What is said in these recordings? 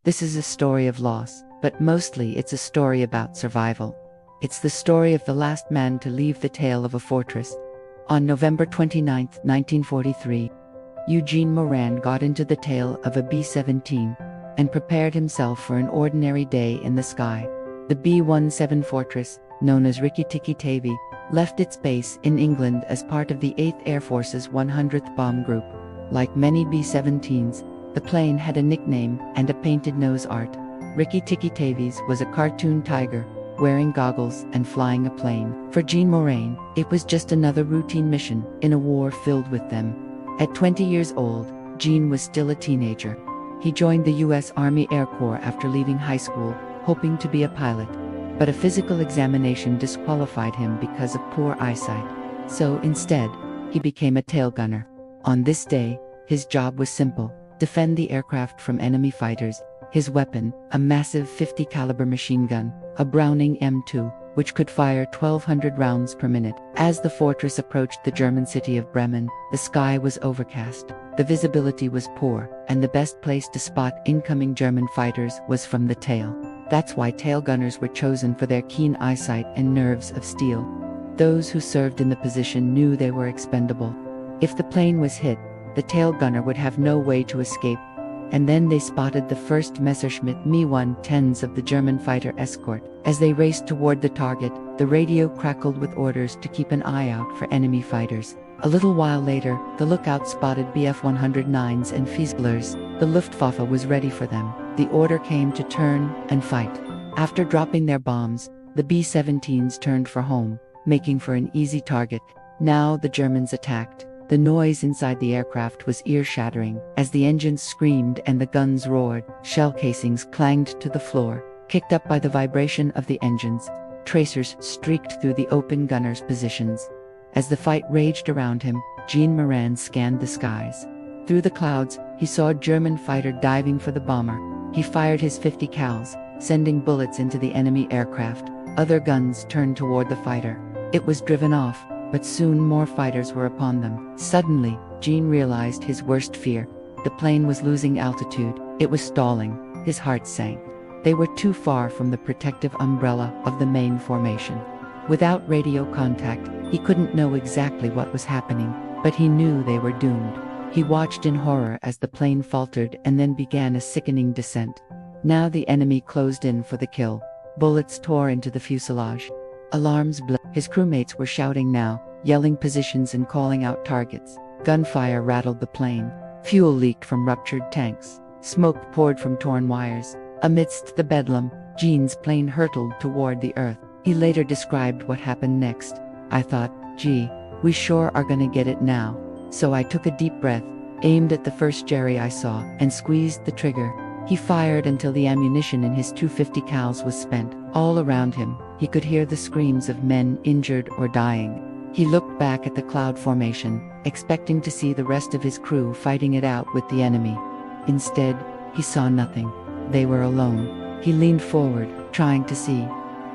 This is a story of loss, but mostly it's a story about survival. It's the story of the last man to leave the tail of a fortress. On November 29, 1943, Gene Moran got into the tail of a B-17 and prepared himself for an ordinary day in the sky. The B-17 fortress, known as Rikki Tikki Tavi, left its base in England as part of the 8th Air Force's 100th Bomb Group. Like many B-17s, the plane had a nickname and a painted nose art. Rikki Tikki Tavi's was a cartoon tiger, wearing goggles and flying a plane. For Gene Moran, it was just another routine mission in a war filled with them. At 20 years old, Gene was still a teenager. He joined the U.S. Army Air Corps after leaving high school, hoping to be a pilot. But a physical examination disqualified him because of poor eyesight. So instead, he became a tail gunner. On this day, his job was simple: defend the aircraft from enemy fighters. His weapon, a massive 50 caliber machine gun, a Browning M2, which could fire 1,200 rounds per minute. As the fortress approached the German city of Bremen, the sky was overcast, the visibility was poor, and the best place to spot incoming German fighters was from the tail. That's why tail gunners were chosen, for their keen eyesight and nerves of steel. Those who served in the position knew they were expendable. If the plane was hit, the tail gunner would have no way to escape. And then they spotted the first Messerschmitt Me-110s of the German fighter escort. As they raced toward the target, the radio crackled with orders to keep an eye out for enemy fighters. A little while later, the lookout spotted Bf-109s and Fieslers. The Luftwaffe was ready for them. The order came to turn and fight. After dropping their bombs, the B-17s turned for home, making for an easy target. Now the Germans attacked. The noise inside the aircraft was ear-shattering. As the engines screamed and the guns roared, shell casings clanged to the floor, kicked up by the vibration of the engines. Tracers streaked through the open gunners' positions. As the fight raged around him, Gene Moran scanned the skies. Through the clouds, he saw a German fighter diving for the bomber. He fired his 50 cals, sending bullets into the enemy aircraft. Other guns turned toward the fighter. It was driven off, but soon more fighters were upon them. Suddenly, Gene realized his worst fear. The plane was losing altitude. It was stalling. His heart sank. They were too far from the protective umbrella of the main formation. Without radio contact, he couldn't know exactly what was happening, but he knew they were doomed. He watched in horror as the plane faltered and then began a sickening descent. Now the enemy closed in for the kill. Bullets tore into the fuselage. Alarms blew. His crewmates were shouting now, yelling positions and calling out targets. Gunfire rattled the plane. Fuel leaked from ruptured tanks. Smoke poured from torn wires. Amidst the bedlam, Gene's plane hurtled toward the earth. He later described what happened next. "I thought, gee, we sure are gonna get it now. So I took a deep breath, aimed at the first Jerry I saw, and squeezed the trigger." He fired until the ammunition in his 250 cals was spent. All around him, he could hear the screams of men injured or dying. He looked back at the cloud formation, expecting to see the rest of his crew fighting it out with the enemy. Instead, he saw nothing. They were alone. He leaned forward, trying to see.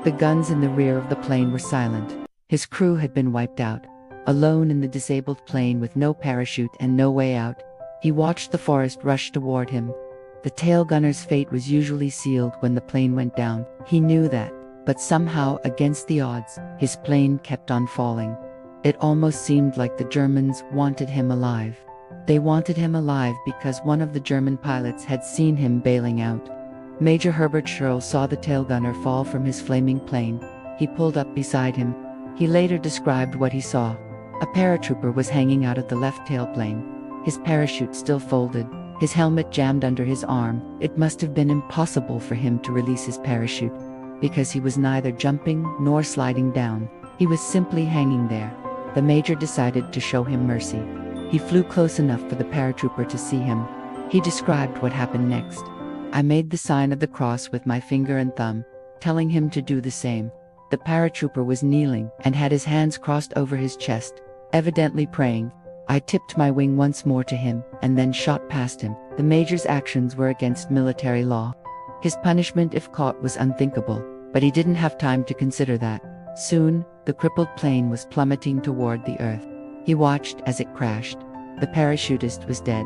The guns in the rear of the plane were silent. His crew had been wiped out. Alone in the disabled plane with no parachute and no way out, he watched the forest rush toward him. The tail gunner's fate was usually sealed when the plane went down. He knew that, but somehow, against the odds, his plane kept on falling. It almost seemed like the Germans wanted him alive. They wanted him alive because one of the German pilots had seen him bailing out. Major Herbert Scherl saw the tail gunner fall from his flaming plane. He pulled up beside him. He later described what he saw. A paratrooper was hanging out of the left tailplane. His parachute still folded, his helmet jammed under his arm. It must have been impossible for him to release his parachute, because he was neither jumping nor sliding down. He was simply hanging there. The major decided to show him mercy. He flew close enough for the paratrooper to see him. He described what happened next. "I made the sign of the cross with my finger and thumb, telling him to do the same. The paratrooper was kneeling and had his hands crossed over his chest, evidently praying. I tipped my wing once more to him and then shot past him." The major's actions were against military law. His punishment if caught was unthinkable, but he didn't have time to consider that. Soon, the crippled plane was plummeting toward the earth. He watched as it crashed. The parachutist was dead.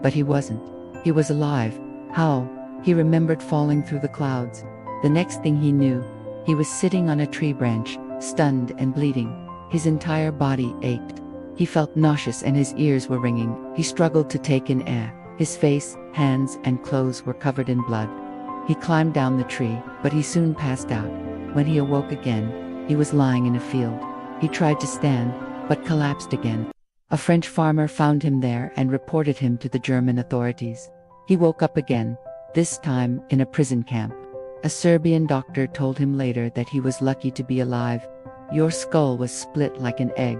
But he wasn't. He was alive. How? He remembered falling through the clouds. The next thing he knew, he was sitting on a tree branch, stunned and bleeding. His entire body ached. He felt nauseous and his ears were ringing. He struggled to take in air. His face, hands, and clothes were covered in blood. He climbed down the tree, but he soon passed out. When he awoke again, he was lying in a field. He tried to stand, but collapsed again. A French farmer found him there and reported him to the German authorities. He woke up again, this time in a prison camp. A Serbian doctor told him later that he was lucky to be alive. "Your skull was split like an egg.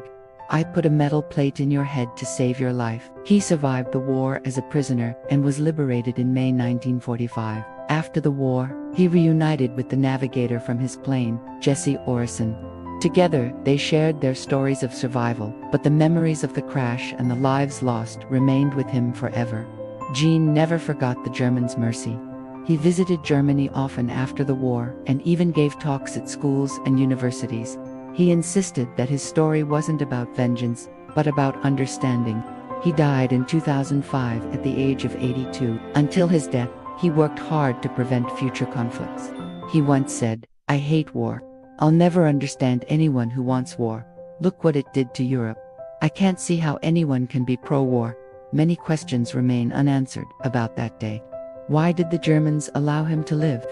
I put a metal plate in your head to save your life." He survived the war as a prisoner and was liberated in May 1945. After the war, he reunited with the navigator from his plane, Jesse Orison. Together, they shared their stories of survival, but the memories of the crash and the lives lost remained with him forever. Gene never forgot the Germans' mercy. He visited Germany often after the war and even gave talks at schools and universities. He insisted that his story wasn't about vengeance, but about understanding. He died in 2005 at the age of 82. Until his death, he worked hard to prevent future conflicts. He once said, "I hate war. I'll never understand anyone who wants war. Look what it did to Europe. I can't see how anyone can be pro-war." Many questions remain unanswered about that day. Why did the Germans allow him to live?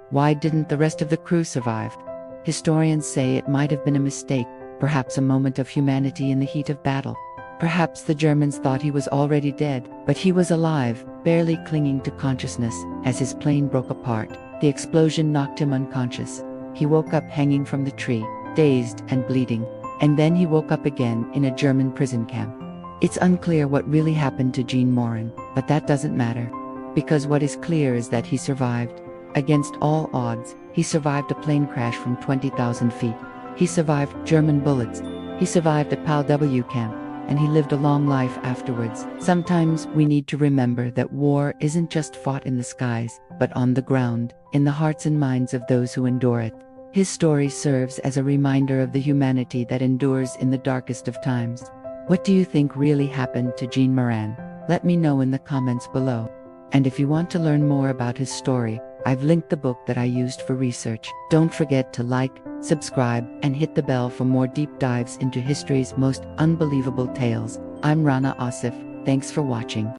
Why didn't the rest of the crew survive? Historians say it might have been a mistake, perhaps a moment of humanity in the heat of battle. Perhaps the Germans thought he was already dead, but he was alive, barely clinging to consciousness, as his plane broke apart. The explosion knocked him unconscious. He woke up hanging from the tree, dazed and bleeding, and then he woke up again in a German prison camp. It's unclear what really happened to Gene Moran, but that doesn't matter. Because what is clear is that he survived. Against all odds, he survived a plane crash from 20,000 feet. He survived German bullets. He survived a POW camp, and he lived a long life afterwards. Sometimes we need to remember that war isn't just fought in the skies, but on the ground, in the hearts and minds of those who endure it. His story serves as a reminder of the humanity that endures in the darkest of times. What do you think really happened to Gene Moran? Let me know in the comments below. And if you want to learn more about his story, I've linked the book that I used for research. Don't forget to like, subscribe, and hit the bell for more deep dives into history's most unbelievable tales. I'm Rana Asif. Thanks for watching.